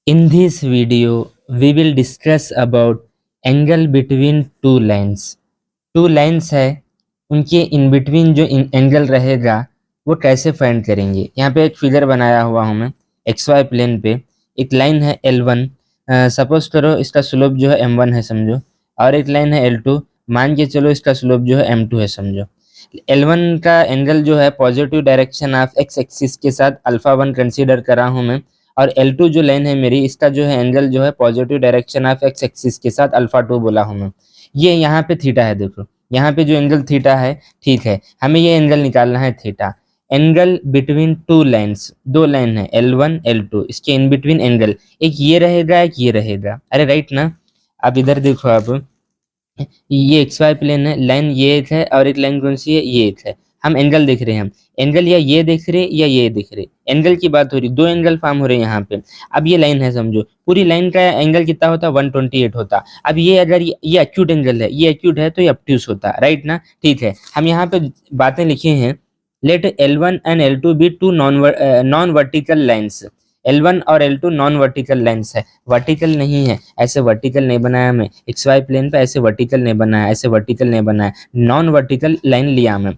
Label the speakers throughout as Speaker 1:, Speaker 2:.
Speaker 1: In this video, we will discuss about angle between two lines. Two lines है, उनके in between जो angle रहेगा वो कैसे फाइंड करेंगे। यहाँ पे एक फिगर बनाया हुआ हूँ मैं एक्स वाई प्लेन पे। एक लाइन है L1, सपोज करो इसका स्लोप जो है M1 है समझो, और एक लाइन है L2, मान के चलो इसका स्लोप जो है M2 है समझो। L1 का एंगल जो है positive direction of x axis के साथ अल्फा 1 कंसीडर करा हूँ मैं, और L2 जो लाइन है मेरी, इसका जो है एंगल जो है positive direction of x axis के साथ अल्फा 2 बोला हूँ मैं। ये यहाँ पे थीटा है, देखो यहाँ पे जो एंगल थीटा है, ठीक है, हमें ये एंगल निकालना है theta. Angle between two lines, दो लाइन है L1 L2, इसके इन बिटवीन एंगल एक ये रहेगा एक ये रहेगा, अरे राइट ना। अब इधर देखो, अब ये एक्स वाई प्लेन है, लाइन ये एक है और एक लाइन कौन सी है, ये एक है। हम एंगल देख रहे हैं, हम एंगल या ये देख रहे या ये देख रहे, एंगल की बात हो रही, दो एंगल फॉर्म हो रहे हैं यहाँ पे। अब ये लाइन है समझो, पूरी लाइन का एंगल कितना होता है, 128 होता। अब ये अगर ये एक्यूट एंगल है, ये एक्यूट है तो ये ऑब्ट्यूस होता, राइट ना। ठीक है, हम यहाँ पे बातें लिखे हैं, let L1 and L2 be to non vertical lines. L1 और L2 नॉन वर्टिकल लाइन्स है, वर्टिकल नहीं है, ऐसे वर्टिकल नहीं बनाया मैं एक्स वाई प्लेन पे, ऐसे वर्टिकल नहीं बनाया, ऐसे वर्टिकल नहीं बनाया, नॉन वर्टिकल लाइन लिया मैं।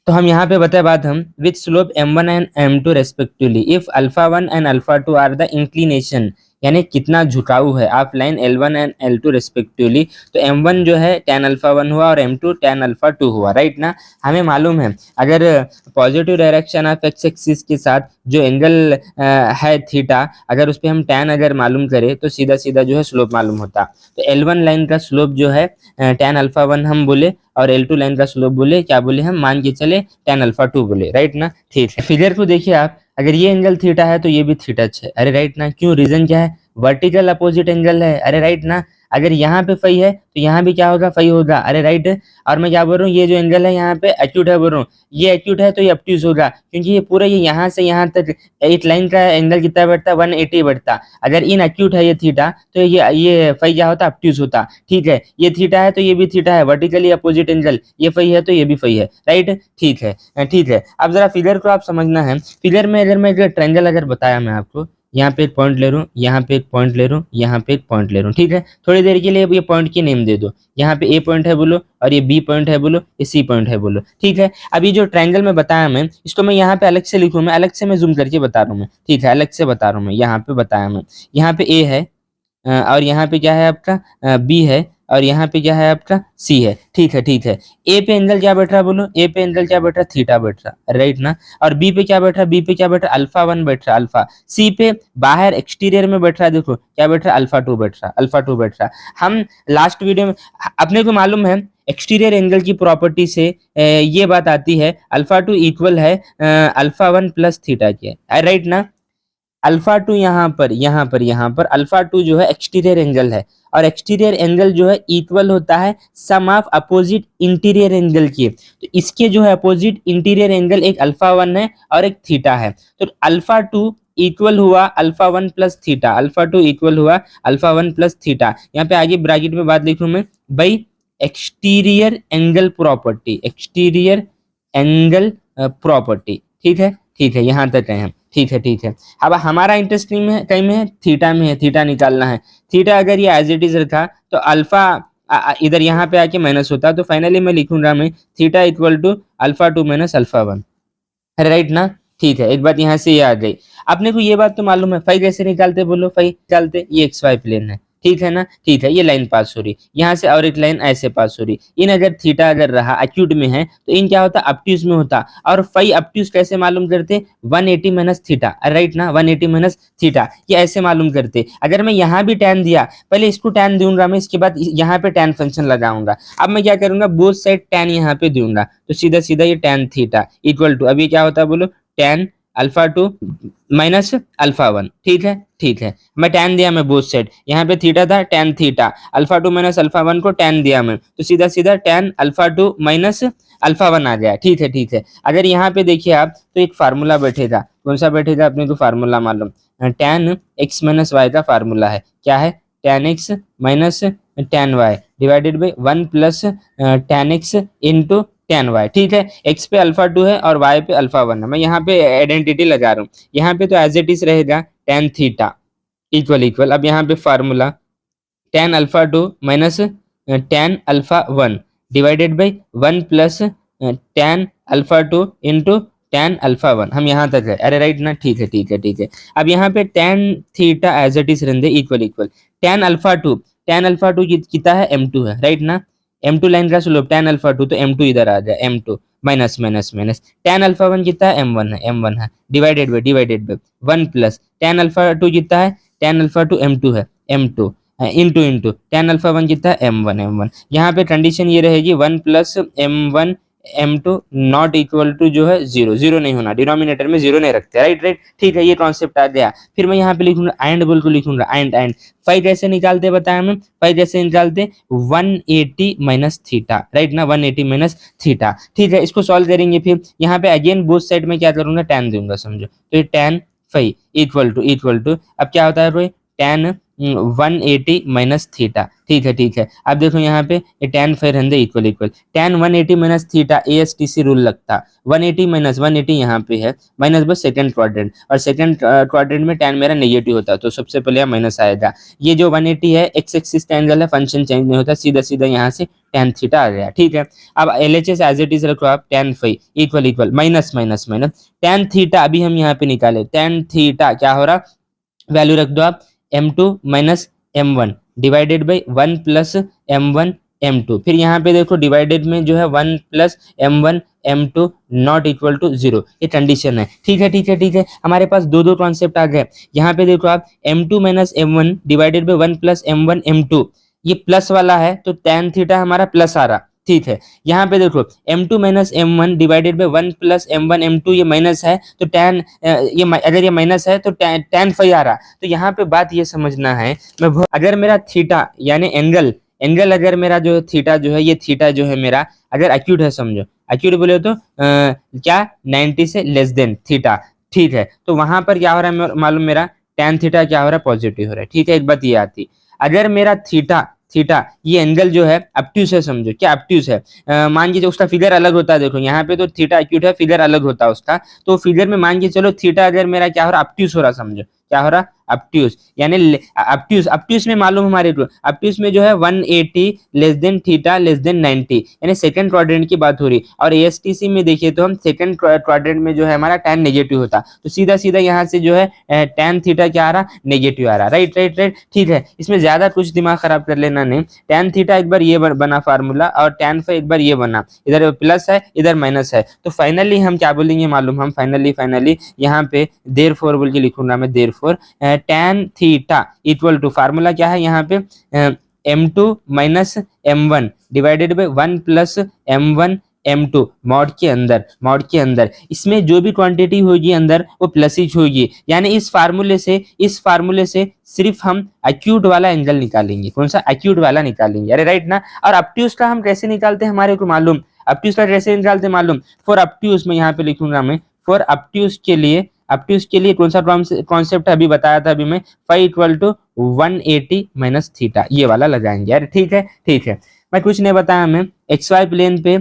Speaker 1: तो हम यहाँ पे बताए बात हम with slope M1 and M2 respectively if alpha 1 and alpha 2 are the inclination, यानी कितना झुकाव है आप line L1 and L2 respectively. तो M1 जो है tan अल्फा 1 हुआ और M2 tan अल्फा 2 हुआ, राइट ना। हमें मालूम है अगर positive direction of x axis के साथ जो एंगल है थीटा, अगर उस पर हम tan अगर मालूम करें तो सीधा सीधा जो है स्लोप मालूम होता। तो L1 लाइन का स्लोप जो है tan अल्फा 1 हम बोले, और L2 लाइन का स्लोप बोले क्या बोले, हम मान के चले tan अल्फा 2 बोले, राइट ना। ठीक है, फिगर को देखिए आप, अगर ये एंगल थीटा है तो ये भी थीटा है, अरे राइट ना। क्यों, रीजन क्या है, वर्टिकल अपोजिट एंगल है, अरे राइट ना। अगर यहाँ पे फाई है तो यहाँ भी क्या होगा, फाई होगा, अरे राइट। और मैं क्या बोल रहा हूँ, ये जो एंगल है यहाँ पे एक्यूट है बोल रहा हूँ, ये एक्यूट है तो ये ऑब्ट्यूस होगा, क्योंकि ये पूरा ये यहाँ से यहाँ तक एक लाइन का एंगल कितना बढ़ता है, 180 बढ़ता। अगर इन एक्यूट है ये थीटा तो ये फाई क्या होता, ऑब्ट्यूस होता। ठीक है, ये थीटा है तो ये भी थीटा है, वर्टिकली अपोजिट एंगल, ये फाई है तो ये भी फाई है, राइट। ठीक है, ठीक है। अब जरा फिगर को आप समझना है। फिगर में अगर मैं ट्रायंगल अगर बताया मैं आपको, यहाँ पे एक पॉइंट ले रहा हूँ, यहाँ पे एक पॉइंट ले रहा हूँ, यहाँ पे एक पॉइंट ले रहा हूँ, ठीक है। थोड़ी देर के लिए ये पॉइंट की नेम दे दो, यहाँ पे ए पॉइंट है बोलो, और ये बी पॉइंट है बोलो, ये सी पॉइंट है बोलो, ठीक है। अभी जो ट्रायंगल में बताया मैं, इसको मैं यहाँ पे अलग से लिखूँ, मैं अलग से मैं जूम करके बता रहा हूँ मैं, ठीक है, अलग से बता रहा हूँ मैं। यहाँ पे बताया मैं, यहाँ पे ए है, और यहाँ पे क्या है आपका बी है, और यहाँ पे क्या है आपका सी है, ठीक है, ठीक है। ए पे एंगल क्या बैठ रहा बोलो, ए पे एंगल क्या बैठ रहा, थीटा बैठ रहा, राइट ना। और बी पे क्या बैठ रहा, बी पे क्या बैठ रहा, अल्फा 1 बैठ रहा, अल्फा। सी पे बाहर एक्सटीरियर में बैठ रहा, देखो क्या बैठ रहा, अल्फा 2 बैठ रहा, अल्फा 2 बैठ रहा। हम लास्ट वीडियो में अपने को मालूम है एक्सटीरियर एंगल की प्रॉपर्टी से ये बात आती है, अल्फा 2 इक्वल है अल्फा 1 प्लस थीटा के, राइट ना। अल्फा 2 यहाँ पर अल्फा 2 जो है एक्सटीरियर एंगल है, और एक्सटीरियर एंगल जो है इक्वल होता है सम ऑफ अपोजिट इंटीरियर एंगल के। तो इसके जो है अपोजिट इंटीरियर एंगल एक अल्फा 1 है और एक थीटा है। तो अल्फा 2 इक्वल हुआ alpha 1 plus theta, alpha 2 equal हुआ अल्फा 1 प्लस थीटा। यहाँ पे आगे ब्रैकेट में बात लिखूं मैं, भाई exterior angle property, exterior angle property, ठीक है, ठीक है, यहाँ तक है हम, ठीक है, ठीक है। अब हमारा इंटरेस्ट कहीं में है, थीटा में है, थीटा निकालना है। थीटा अगर ये एज इट इज रखा तो अल्फा इधर यहाँ पे आके माइनस होता, तो फाइनली मैं लिखूंगा मैं theta equal to alpha 2 minus alpha 1, right ना। ठीक है, एक बात यहाँ से ये आ गई। अपने को ये बात तो मालूम है, फाई कैसे निकालते बोलो, फाई निकालते, ये एक्स वाई प्लेन है, ठीक है ना। ठीक है, ये लाइन पास हो रही यहाँ से, और एक लाइन ऐसे पास हो रही। इन अगर थीटा अगर रहा एक्यूट में है तो इन क्या होता, ऑब्ट्यूस में होता। और फाई ऑब्ट्यूस कैसे मालूम करते, 180 माइनस थीटा, राइट ना, 180 माइनस थीटा, ये ऐसे मालूम करते। अगर मैं यहाँ भी टैन दिया, पहले इसको टैन दूंगा मैं, इसके बाद यहाँ पे टैन फंक्शन लगाऊंगा। अब मैं क्या करूंगा, बोथ साइड टैन यहाँ पे दूंगा, तो सीधा सीधा ये टैन थीटा इक्वल टू, अभी क्या होता है बोलो, टैन अल्फा 2 माइनस अल्फा 1, ठीक है, ठीक है। मैं टैन दिया मैं बोथ साइड, यहाँ पे थीटा था, tan theta, alpha 2 minus alpha 1 को टैन दिया मैं, तो सीधा सीधा टैन अल्फा 2 माइनस अल्फा 1 आ गया, ठीक है, ठीक है। अगर यहाँ पे देखिए आप तो एक फार्मूला बैठेगा, कौन सा बैठेगा, अपने को फार्मूला मालूम, टैन एक्स माइनस वाई का फार्मूला है, क्या है, tan x minus tan y divided by 1 plus tan x into tan y, ठीक है। एक्स पे अल्फा 2 है और वाई पे अल्फा 1 है, मैं यहाँ पे आइडेंटिटी लगा रहा हूँ। यहाँ पे तो एज इट इज रहेगा टैन थीटा, इक्वल इक्वल, अब यहाँ पे formula tan alpha 2 minus tan alpha 1 divided by 1 plus tan alpha 2 into tan alpha 1, हम यहाँ तक है, अरे राइट ना, ठीक है ठीक है ठीक है। अब यहाँ पे tan theta as it is रहने इक्वल इक्वल, tan अल्फा 2 कितना है, m2 है, राइट ना। m2 लाइन का स्लोप tan अल्फा 2, तो m2 इधर आ जाए, m2 minus minus minus tan alpha 1 कितना है, m1 है divided by 1 plus tan alpha 2 कितना है, tan अल्फा 2 m2 है, m2 into into tan alpha 1 कितना है, m1। यहाँ पे कंडीशन ये रहेगी 1 plus m1 m2 not equal to जो है जीरो, जीरो नहीं होना, डिनोमिनेटर में जीरो नहीं रखते, राइट राइट, ठीक है, ये कॉन्सेप्ट आ गया। फिर मैं यहाँ पे लिखूंगा एंड बोल को लिखूंगा एंड फाइव कैसे निकालते बताया हमें, फाइव कैसे निकालते 180 माइनस थीटा, राइट ना, 180 माइनस थीटा, ठीक है। इसको सॉल्व करेंगे, फिर यहाँ पे अगेन बोथ साइड में क्या करूंगा, tan दूंगा, समझो, तो ये tan फाइव इक्वल टू अब क्या होता है भाई, tan 180 माइनस थीटा, ठीक है। अब देखो यहाँ पे ये tan फाइव रहने equal equal tan 180 minus theta, ASTC rule लगता, 180 माइनस 180 यहाँ पे है, माइनस बस सेकंड क्वाड्रेंट, और सेकंड क्वाड्रेंट में tan मेरा नेगेटिव होता है, तो सबसे पहले यहाँ माइनस आएगा। ये जो 180 है एक्स एक्सिस का एंगल है, फंक्शन चेंज नहीं होता, सीधा सीधा यहाँ से tan थीटा आ गया, ठीक है। अब LHS एज इट इज रखो आप, tan five equal minus minus minus tan theta, अभी हम यहाँ पे निकाले tan थीटा क्या हो रहा, वैल्यू रख दो आप m2 minus m1 divided by 1 plus m1 m2, फिर यहाँ पे देखो डिवाइडेड में जो है 1 plus m1 m2 not equal to zero, ये कंडीशन है, ठीक है। हमारे पास दो कॉन्सेप्ट आ गए। यहाँ पे देखो आप m2 minus m1 divided by 1 plus m1 m2, ये प्लस वाला है तो tan थीटा हमारा प्लस आ रहा, ठीक है। यहाँ पे देखो m2 minus m1 divided by 1 plus m1 m2, ये माइनस है तो tan अगर ये माइनस है तो tan फाइव आ रहा। तो यहाँ पे बात ये समझना है, अगर मेरा थीटा यानी एंगल अगर मेरा जो थीटा जो है, ये थीटा जो है मेरा अगर एक्यूट है, समझो एक्यूट बोले तो क्या 90 से लेस देन थीटा, ठीक है, तो वहां पर क्या हो रहा है मालूम, मेरा tan थीटा क्या हो रहा है, पॉजिटिव हो रहा है, ठीक है। एक बात ये आती, अगर मेरा थीटा ये एंगल जो है ऑब्ट्यूस है, समझो क्या ऑब्ट्यूस है, मान लीजिए उसका फिगर अलग होता है, देखो यहाँ पे तो थीटा एक्यूट है, फिगर अलग होता है उसका, तो फिगर में मान के चलो थीटा अगर मेरा क्या हो रहा, ऑब्ट्यूस हो रहा, समझो क्या हो रहा, ऑब्ट्यूस, यानी ऑब्ट्यूस में मालूम हमारे को, ऑब्ट्यूस में जो है 180 less than theta less than 90, यानी सेकंड क्वाड्रेंट की बात हो रही। और ASTC में देखिए तो हम सेकंड क्वाड्रेंट में जो है हमारा tan नेगेटिव होता, तो सीधा सीधा यहाँ से जो है tan थीटा क्या आ रहा, नेगेटिव आ रहा, राइट, ठीक है। इसमें ज्यादा कुछ दिमाग खराब कर लेना नहीं, tan थीटा एक बार ये बना फार्मूला, और tan फाइव एक बार ये बना, इधर प्लस है इधर माइनस है, तो फाइनली हम क्या बोलेंगे मालूम, हम फाइनली यहाँ पे देयरफॉर बोल के लिखूंगा मैं, therefore tan theta equal to, formula क्या है यहाँ पे m2 minus m1 divided by 1 plus m1 m2 mod के अंदर इसमें जो भी क्वांटिटी होगी अंदर वो प्लस ही होगी, यानी इस फार्मूले से सिर्फ हम एक्यूट वाला एंगल निकालेंगे, कौन सा, एक्यूट वाला निकालेंगे, अरे राइट ना। और ऑब्ट्यूस का हम कैसे निकालते हैं हमारे को मालूम, ऑब्ट्यूस का कैसे निकालते हैं मालूम, फॉर ऑब्ट्यूस में यहाँ पे लिखूंगा मैं, फॉर ऑब्ट्यूस के लिए कौन सा कॉन्सेप्ट अभी बताया था अभी मैं, phi equal to 180 minus theta, ये वाला लगाएंगे यार, ठीक है। मैं कुछ नहीं बताया, मैं XY प्लेन पे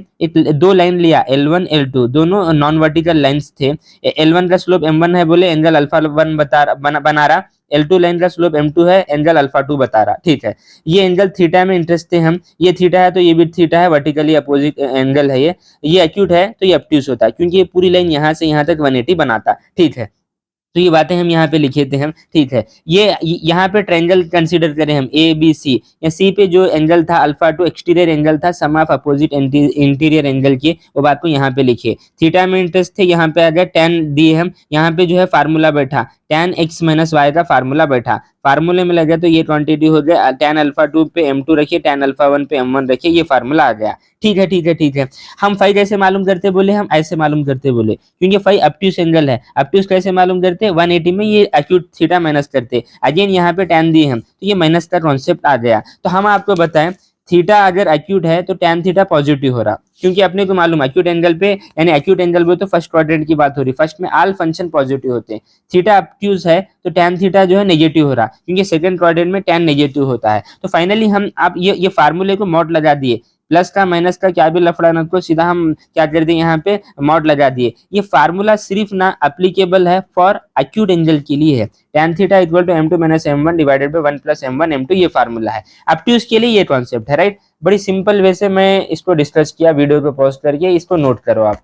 Speaker 1: दो लाइन लिया, L1 L2 दोनों नॉन वर्टिकल लाइंस थे, L1 का स्लोप m1 है, बोले एंगल अल्फा 1 बना रहा, L2 लाइन का स्लोप m2 है, एंगल अल्फा 2 बता रहा, ठीक है। ये एंगल थीटा में इंटरेस्ट थे हम, ये थीटा है तो ये भी थीटा है, वर्टिकली अपोजिट एंगल है, ये एक्यूट है तो ये ऑब्ट्यूस होता है, क्योंकि ये पूरी लाइन यहाँ से यहाँ तक 180 बनाता, ठीक है। तो ये बातें हम यहाँ पे लिखे थे हम, ठीक है। ये यहाँ पे ट्रायंगल कंसीडर करें हम ABC, या C पे जो एंगल था अल्फा 2 एक्सटीरियर एंगल था, सम ऑफ अपोजिट इंटीरियर एंगल के, वो बात को यहाँ पे लिखिए। थीटा में इंटरेस्ट थे, यहाँ पे अगर tan दिए हम, यहाँ पे जो है फार्मूला बैठा tan x माइनस वाई का फार्मूला बैठा, फार्मूले में लगे तो ये क्वांटिटी हो गया, tan अल्फा 2 पे m2 रखिए, tan अल्फा 1 पे m1 रखिए, ये फार्मूला आ गया, ठीक है। हम फाइव कैसे मालूम करते बोले, हम ऐसे मालूम करते बोले, क्योंकि फाइव ऑब्ट्यूस एंगल है, ऑब्ट्यूस कैसे मालूम करते, 180 में ये एक्यूट थीटा माइनस करते, अगेन यहाँ पे tan दिए हम, तो ये माइनस का कॉन्सेप्ट आ गया। तो हम आपको बताएं थीटा अगर एक्यूट है तो tan थीटा पॉजिटिव हो रहा, क्योंकि अपने को मालूम एक्यूट एंगल पे, यानी एक्यूट एंगल पे तो फर्स्ट क्वाड्रेंट की बात हो रही, फर्स्ट में ऑल फंक्शन पॉजिटिव होते हैं, थीटा ऑब्ट्यूस है तो tan थीटा जो है नेगेटिव हो रहा, क्योंकि सेकंड क्वाड्रेंट में tan नेगेटिव होता है। तो फाइनली हम आप ये फार्मूले को मॉड लगा दिए, प्लस का माइनस का क्या भी लफड़ा ना, तो सीधा हम क्या कर दिए यहाँ पे मॉड लगा दिए। ये फार्मूला सिर्फ ना अप्लीकेबल है फॉर एक्यूट एंगल के लिए है। tan theta equal to m2 minus m1 divided by 1 plus m1 m2, ये फार्मूला है। अब टू इसके लिए ये कॉन्सेप्ट है, राइट। बड़ी सिंपल वे से मैं इसको डिस्कस किया वीडियो पे पॉज करके, इसको नोट करो आप।